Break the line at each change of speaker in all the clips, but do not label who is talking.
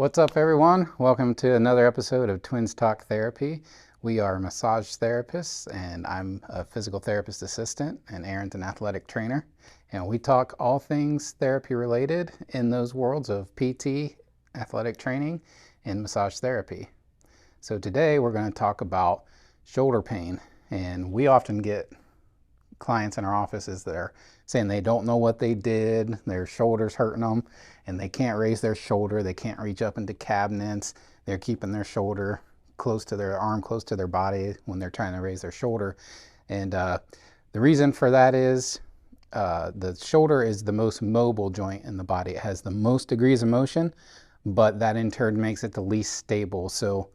What's up, everyone? Welcome to another episode of Twins Talk Therapy. We are massage therapists, and I'm a physical therapist assistant, and Aaron's an athletic trainer. And we talk all things therapy related in those worlds of PT, athletic training, and massage therapy. So today we're going to talk about shoulder pain. And we often get clients in our offices that are saying they don't know what they did, their shoulder's hurting them, and they can't raise their shoulder, they can't reach up into cabinets, they're keeping their shoulder close to their arm, close to their body when they're trying to raise their shoulder. And the reason for that is the shoulder is the most mobile joint in the body. It has the most degrees of motion, but that in turn makes it the least stable. So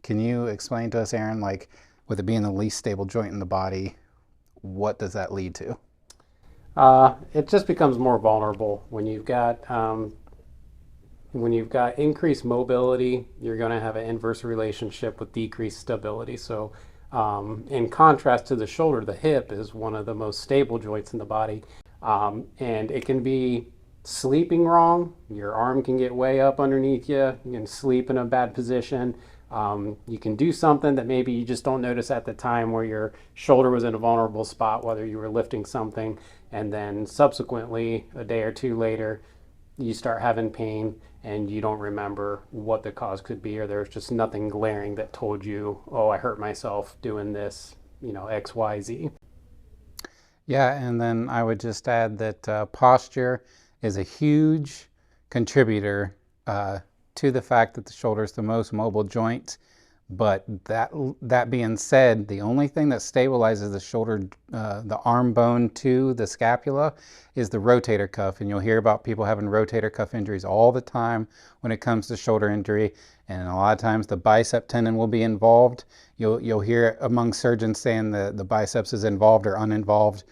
can you explain to us, Aaron, like with it being the least stable joint in the body, what does that lead to?
It just becomes more vulnerable when you've got increased mobility. You're going to have an inverse relationship with decreased stability. So, in contrast to the shoulder, the hip is one of the most stable joints in the body, and it can be sleeping wrong. Your arm can get way up underneath you. You can sleep in a bad position. You can do something that maybe you just don't notice at the time, where your shoulder was in a vulnerable spot, whether you were lifting something, and then subsequently, a day or two later, you start having pain and you don't remember what the cause could be, or there's just nothing glaring that told you, oh, I hurt myself doing this, X, Y, Z.
Yeah, and then I would just add that posture is a huge contributor to the fact that the shoulder is the most mobile joint. But that being said, the only thing that stabilizes the shoulder, the arm bone to the scapula, is the rotator cuff. And you'll hear about people having rotator cuff injuries all the time when it comes to shoulder injury. And a lot of times the bicep tendon will be involved. You'll hear among surgeons saying the biceps is involved or uninvolved.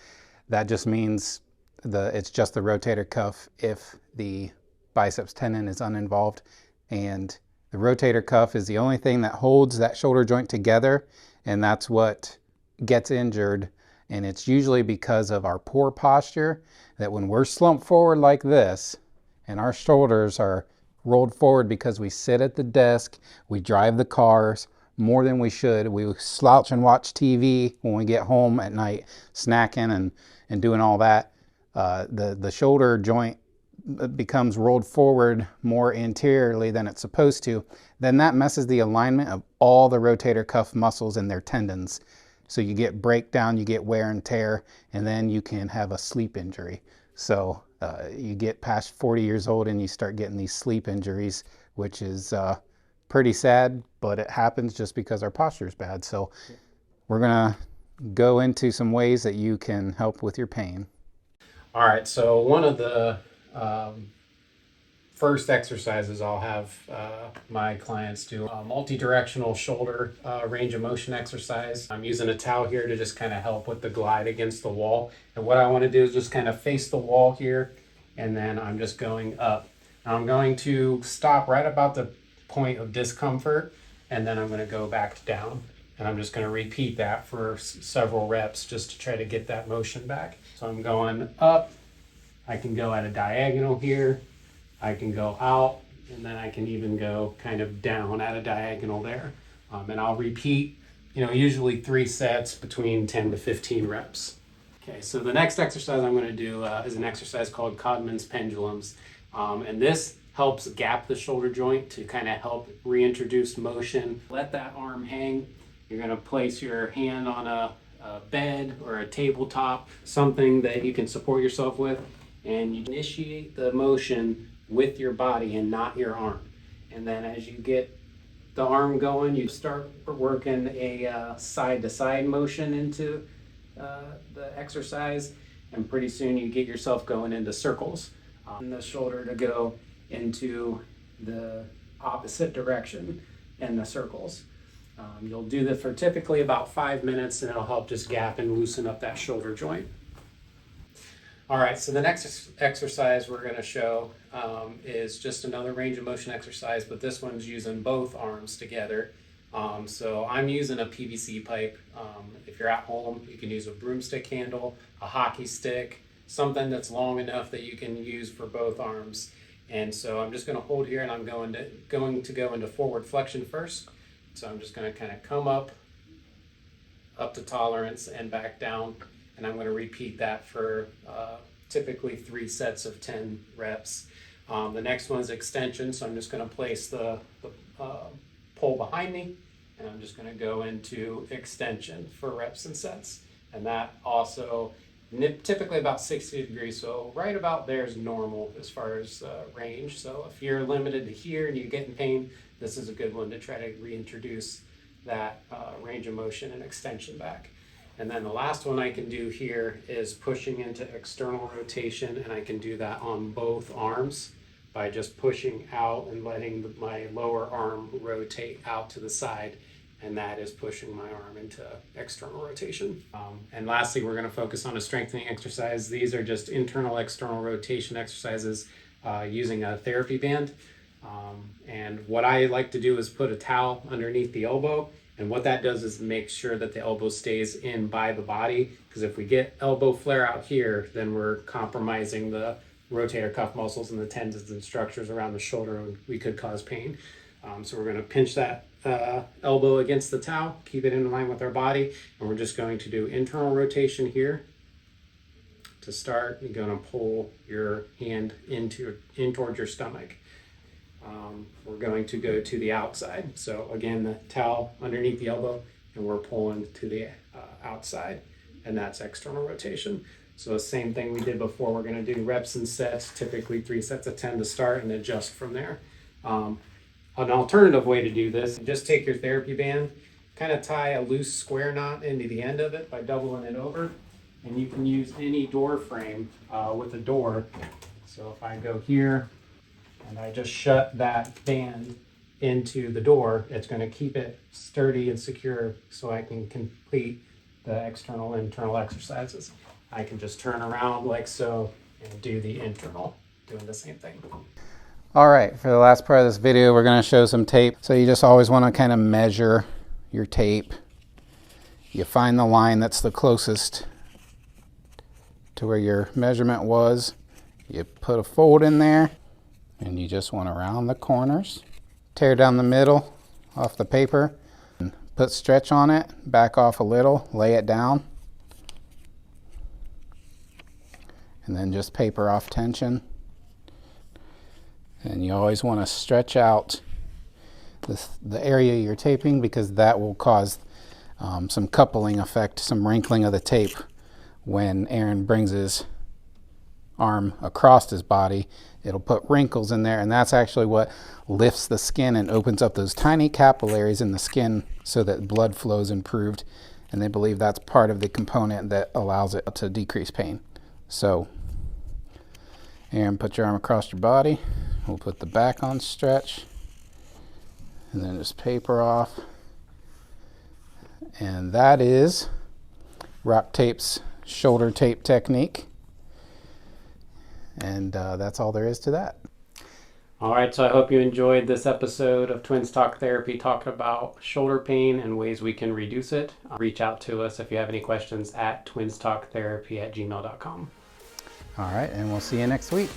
That just means it's just the rotator cuff if the biceps tendon is uninvolved. And the rotator cuff is the only thing that holds that shoulder joint together, and that's what gets injured. And it's usually because of our poor posture, that when we're slumped forward like this and our shoulders are rolled forward because we sit at the desk, we drive the cars more than we should, we slouch and watch TV when we get home at night, snacking and doing all that, the shoulder joint becomes rolled forward more anteriorly than it's supposed to, then that messes the alignment of all the rotator cuff muscles and their tendons. So you get breakdown, you get wear and tear, and then you can have a sleep injury. So you get past 40 years old and you start getting these sleep injuries, which is pretty sad, but it happens just because our posture is bad. So we're gonna go into some ways that you can help with your pain.
All right, so one of the first exercises I'll have my clients do a multi-directional shoulder range of motion exercise. I'm using a towel here to just kind of help with the glide against the wall. And what I want to do is just kind of face the wall here, and then I'm just going up. Now I'm going to stop right about the point of discomfort, and then I'm going to go back down. And I'm just going to repeat that for several reps just to try to get that motion back. So I'm going up. I can go at a diagonal here, I can go out, and then I can even go kind of down at a diagonal there. And I'll repeat, usually 3 sets between 10 to 15 reps. Okay, so the next exercise I'm going to do is an exercise called Codman's pendulums. And this helps gap the shoulder joint to kind of help reintroduce motion. Let that arm hang. You're going to place your hand on a bed or a tabletop, something that you can support yourself with. And you initiate the motion with your body and not your arm. And then as you get the arm going, you start working a side-to-side motion into the exercise, and pretty soon you get yourself going into circles. And the shoulder to go into the opposite direction in the circles. You'll do this for typically about 5 minutes, and it'll help just gap and loosen up that shoulder joint. All right, so the next exercise we're going to show is just another range of motion exercise, but this one's using both arms together. So I'm using a PVC pipe. If you're at home, you can use a broomstick handle, a hockey stick, something that's long enough that you can use for both arms. And so I'm just going to hold here, and I'm going to go into forward flexion first. So I'm just going to kind of come up to tolerance and back down, and I'm going to repeat that for typically 3 sets of 10 reps. The next one is extension, so I'm just going to place the pole behind me, and I'm just going to go into extension for reps and sets. And that also typically about 60 degrees, so right about there is normal as far as range. So if you're limited to here and you get in pain, this is a good one to try to reintroduce that range of motion and extension back. And then the last one I can do here is pushing into external rotation, and I can do that on both arms by just pushing out and letting my lower arm rotate out to the side, and that is pushing my arm into external rotation. And lastly, we're going to focus on a strengthening exercise. These are just internal external rotation exercises using a therapy band. And what I like to do is put a towel underneath the elbow, and what that does is make sure that the elbow stays in by the body, because if we get elbow flare out here, then we're compromising the rotator cuff muscles and the tendons and structures around the shoulder, and we could cause pain. So we're going to pinch that elbow against the towel, keep it in line with our body, and we're just going to do internal rotation here. To start, you're going to pull your hand in towards your stomach. We're going to go to the outside. So again, the towel underneath the elbow, and we're pulling to the outside, and that's external rotation. So the same thing we did before. We're going to do reps and sets, typically 3 sets of 10 to start, and adjust from there. An alternative way to do this, just take your therapy band, kind of tie a loose square knot into the end of it by doubling it over, and you can use any door frame with a door. So if I go here and I just shut that band into the door, it's going to keep it sturdy and secure so I can complete the external and internal exercises. I can just turn around like so and do the internal, doing the same thing.
All right, for the last part of this video, we're going to show some tape. So you just always want to kind of measure your tape. You find the line that's the closest to where your measurement was. You put a fold in there, and you just want to round the corners. Tear down the middle off the paper, and put stretch on it, back off a little, lay it down, and then just paper off tension. And you always want to stretch out the area you're taping, because that will cause some coupling effect, some wrinkling of the tape when Aaron brings his arm across his body. It'll put wrinkles in there, and that's actually what lifts the skin and opens up those tiny capillaries in the skin so that blood flow is improved. And they believe that's part of the component that allows it to decrease pain. So Aaron, put your arm across your body. We'll put the back on stretch, and then just paper off. And that is Rock Tape's shoulder tape technique. And that's all there is to that.
All right, so I hope you enjoyed this episode of Twins Talk Therapy, talking about shoulder pain and ways we can reduce it. Reach out to us if you have any questions at twinstalktherapy@gmail.com.
All right, and we'll see you next week.